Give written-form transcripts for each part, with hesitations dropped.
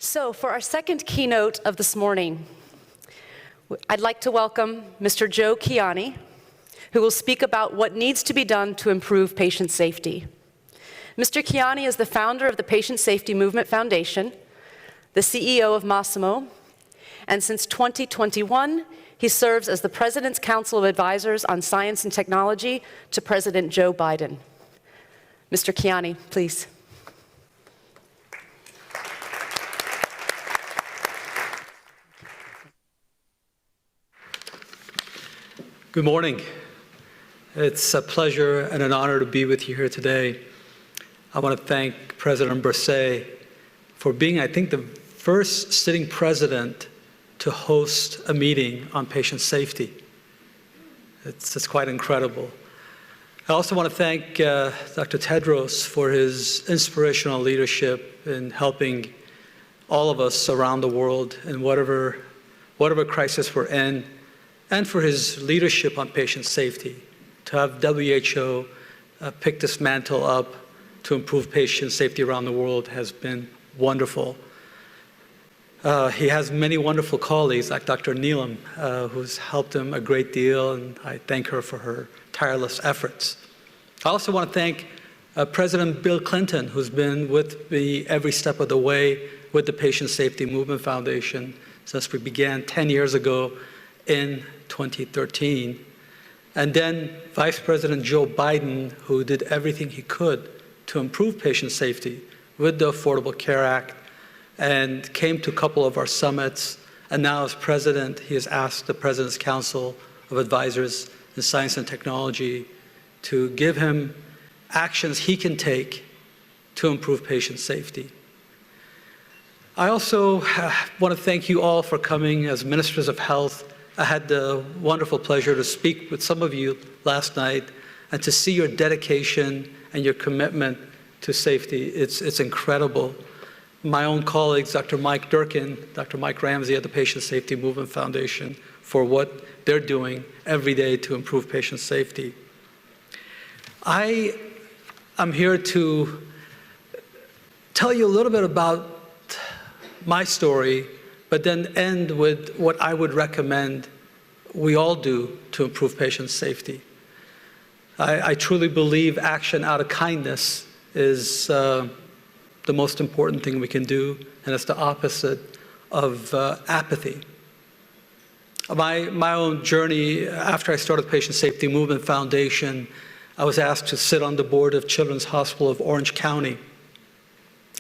So for our second keynote of this morning, I'd like to welcome Mr. Joe Kiani, who will speak about what needs to be done to improve patient safety. Mr. Kiani is the founder of the Patient Safety Movement Foundation, the CEO of Massimo, and since 2021, he serves as the President's Council of Advisors on Science and Technology to President Joe Biden. Mr. Kiani, please. Good morning. It's a pleasure and an honor to be with you here today. I want to thank President Montreux for being, I think, the first sitting president to host a meeting on patient safety. It's quite incredible. I also want to thank Dr. Tedros for his inspirational leadership in helping all of us around the world in whatever crisis we're in, and for his leadership on patient safety. To have WHO pick this mantle up to improve patient safety around the world has been wonderful. He has many wonderful colleagues like Dr. Neelam, who's helped him a great deal, and I thank her for her tireless efforts. I also want to thank President Bill Clinton, who's been with me every step of the way with the Patient Safety Movement Foundation since we began 10 years ago in 2013. And then Vice President Joe Biden, who did everything he could to improve patient safety with the Affordable Care Act and came to a couple of our summits. And now as president, he has asked the President's Council of Advisors in Science and Technology to give him actions he can take to improve patient safety. I also want to thank you all for coming as ministers of health. I had the wonderful pleasure to speak with some of you last night and to see your dedication and your commitment to safety. It's incredible. My own colleagues, Dr. Mike Durkin, Dr. Mike Ramsey at the Patient Safety Movement Foundation, for what they're doing every day to improve patient safety. I am here to tell you a little bit about my story, but then end with what I would recommend we all do to improve patient safety. I truly believe action out of kindness is the most important thing we can do, and it's the opposite of apathy. My own journey, after I started the Patient Safety Movement Foundation, I was asked to sit on the board of Children's Hospital of Orange County.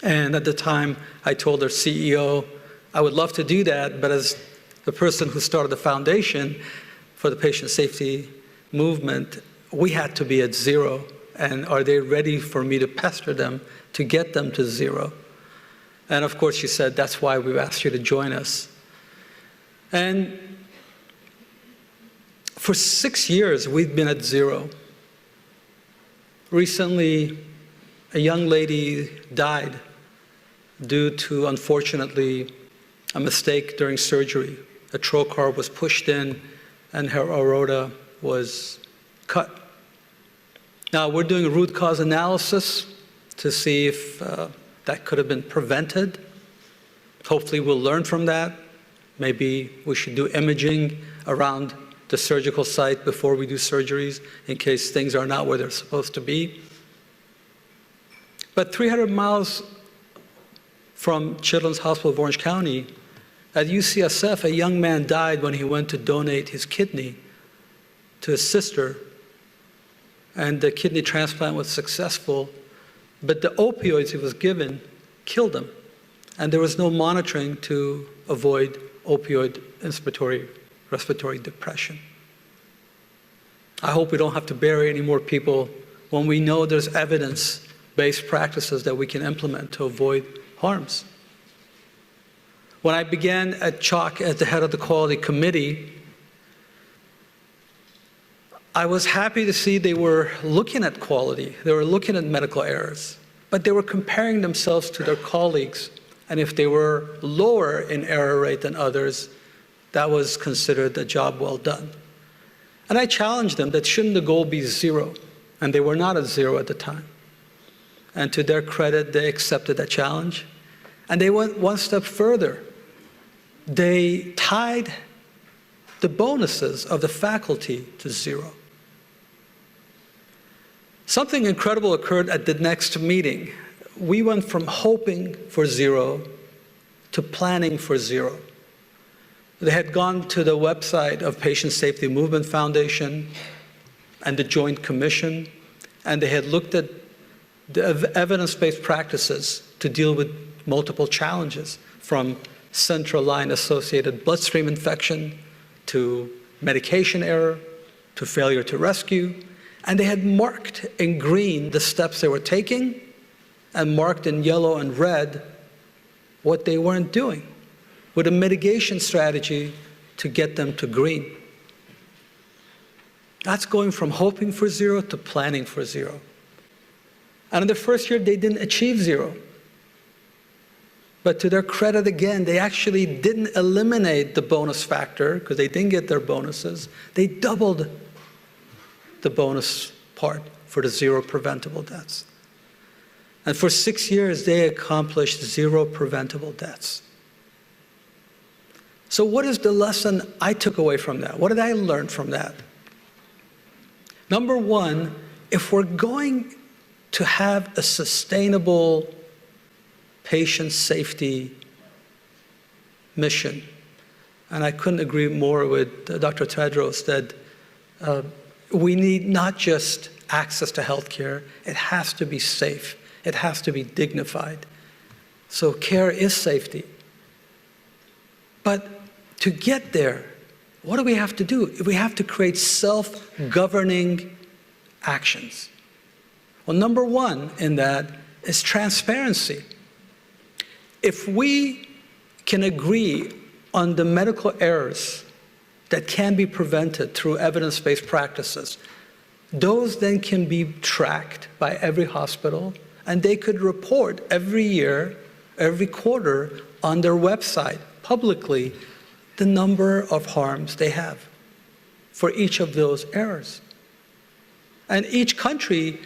And at the time, I told their CEO, I would love to do that, but as the person who started the foundation for the patient safety movement, we had to be at zero. And are they ready for me to pester them to get them to zero? And of course, she said, that's why we've asked you to join us. And for 6 years, we've been at zero. Recently, a young lady died due to, unfortunately, a mistake during surgery. A trocar was pushed in and her aorta was cut. Now, we're doing a root cause analysis to see if that could have been prevented. Hopefully, we'll learn from that. Maybe we should do imaging around the surgical site before we do surgeries in case things are not where they're supposed to be. But 300 miles from Children's Hospital of Orange County, at UCSF, a young man died when he went to donate his kidney to his sister, and the kidney transplant was successful, but the opioids he was given killed him, and there was no monitoring to avoid opioid respiratory depression. I hope we don't have to bury any more people when we know there's evidence-based practices that we can implement to avoid harms. When I began at CHOC as the head of the quality committee, I was happy to see they were looking at quality. They were looking at medical errors, but they were comparing themselves to their colleagues. And if they were lower in error rate than others, that was considered a job well done. And I challenged them that shouldn't the goal be zero? And they were not at zero at the time. And to their credit, they accepted that challenge. And they went one step further. They tied the bonuses of the faculty to zero. Something incredible occurred at the next meeting. We went from hoping for zero to planning for zero. They had gone to the website of Patient Safety Movement Foundation and the Joint Commission, and they had looked at the evidence-based practices to deal with multiple challenges, from central line-associated bloodstream infection to medication error to failure to rescue. And they had marked in green the steps they were taking and marked in yellow and red what they weren't doing, with a mitigation strategy to get them to green. That's going from hoping for zero to planning for zero. And in the first year, they didn't achieve zero. But to their credit again, they actually didn't eliminate the bonus factor because they didn't get their bonuses. They doubled the bonus part for the zero preventable deaths. And for 6 years, they accomplished zero preventable deaths. So what is the lesson I took away from that? What did I learn from that? Number one, if we're going to have a sustainable patient safety mission, and I couldn't agree more with Dr. Tedros that we need not just access to healthcare, it has to be safe, it has to be dignified. So care is safety. But to get there, what do we have to do? We have to create self-governing actions. Well, number one in that is transparency. If we can agree on the medical errors that can be prevented through evidence-based practices, those then can be tracked by every hospital, and they could report every year, every quarter on their website publicly the number of harms they have for each of those errors. And each country,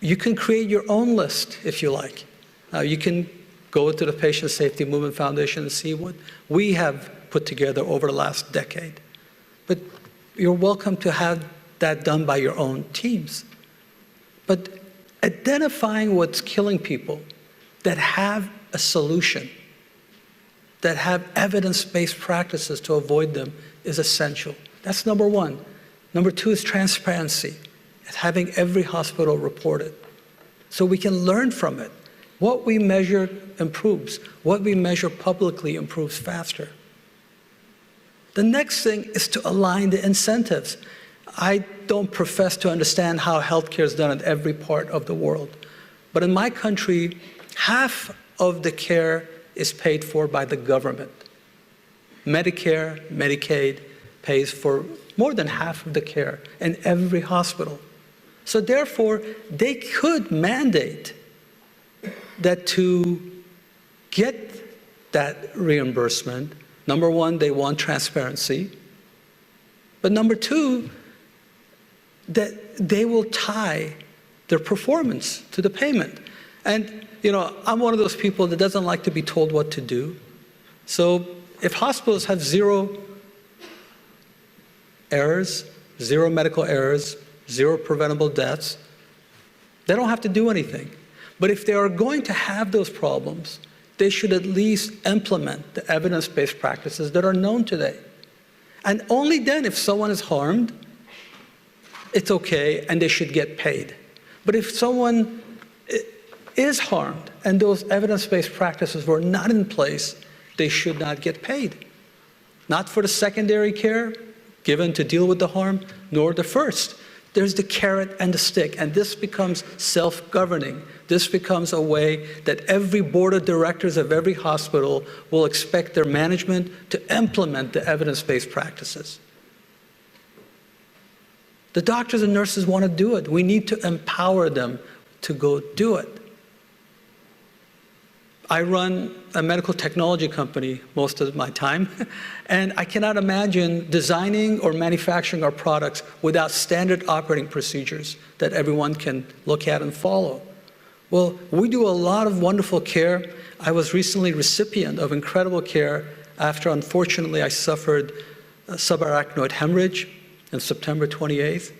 you can create your own list if you like. You can go to the Patient Safety Movement Foundation and see what we have put together over the last decade. But you're welcome to have that done by your own teams. But identifying what's killing people that have a solution, that have evidence-based practices to avoid them is essential. That's number one. Number two is transparency. It's having every hospital report it so we can learn from it. What we measure improves. What we measure publicly improves faster. The next thing is to align the incentives. I don't profess to understand how healthcare is done in every part of the world. But in my country, half of the care is paid for by the government. Medicare, Medicaid pays for more than half of the care in every hospital. So therefore, they could mandate that to get that reimbursement, number one, they want transparency. But number two, that they will tie their performance to the payment. And you know, I'm one of those people that doesn't like to be told what to do. So if hospitals have zero errors, zero medical errors, zero preventable deaths, they don't have to do anything. But if they are going to have those problems, they should at least implement the evidence-based practices that are known today. And only then, if someone is harmed, it's okay, and they should get paid. But if someone is harmed and those evidence-based practices were not in place, they should not get paid. Not for the secondary care given to deal with the harm, nor the first. There's the carrot and the stick, and this becomes self-governing. This becomes a way that every board of directors of every hospital will expect their management to implement the evidence-based practices. The doctors and nurses want to do it. We need to empower them to go do it. I run a medical technology company most of my time, and I cannot imagine designing or manufacturing our products without standard operating procedures that everyone can look at and follow. Well, we do a lot of wonderful care. I was recently recipient of incredible care after, unfortunately, I suffered a subarachnoid hemorrhage on September 28th.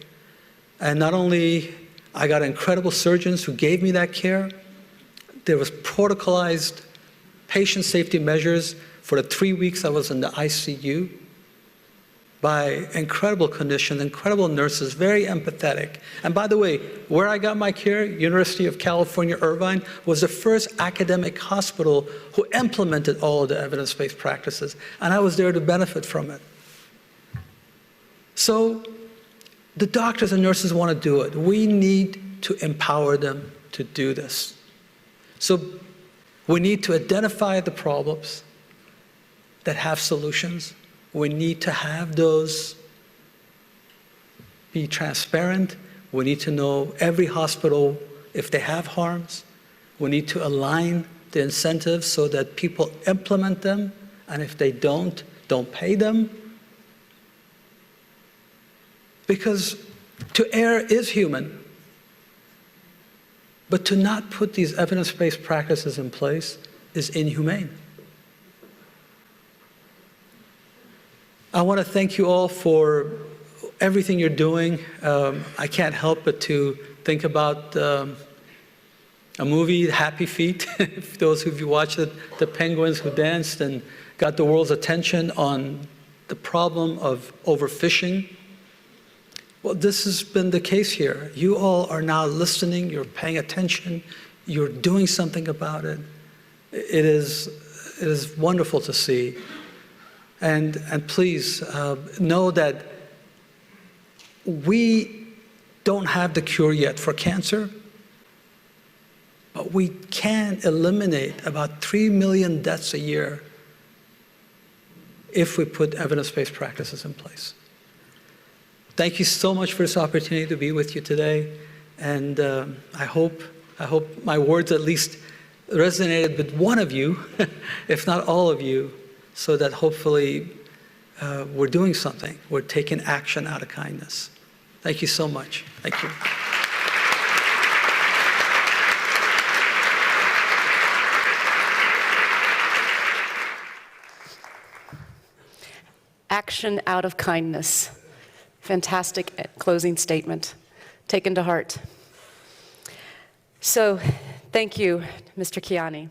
And not only I got incredible surgeons who gave me that care, there was protocolized patient safety measures for the 3 weeks I was in the ICU by incredible clinicians, incredible nurses, very empathetic. And by the way, where I got my care, University of California, Irvine, was the first academic hospital who implemented all of the evidence-based practices, and I was there to benefit from it. So the doctors and nurses want to do it. We need to empower them to do this. So we need to identify the problems that have solutions. We need to have those be transparent. We need to know every hospital if they have harms. We need to align the incentives so that people implement them, and if they don't pay them. Because to err is human, but to not put these evidence-based practices in place is inhumane. I want to thank you all for everything you're doing. I can't help but to think about a movie, Happy Feet. Those of you who watched it, the penguins who danced and got the world's attention on the problem of overfishing. Well, this has been the case here. You all are now listening, you're paying attention, you're doing something about it. It is wonderful to see. And please know that we don't have the cure yet for cancer, but we can eliminate about 3 million deaths a year if we put evidence-based practices in place. Thank you so much for this opportunity to be with you today, and I hope my words at least resonated with one of you, if not all of you, so that hopefully we're doing something. We're taking action out of kindness. Thank you so much. Thank you. Action out of kindness. Fantastic closing statement. Taken to heart. So, thank you, Mr. Kiani.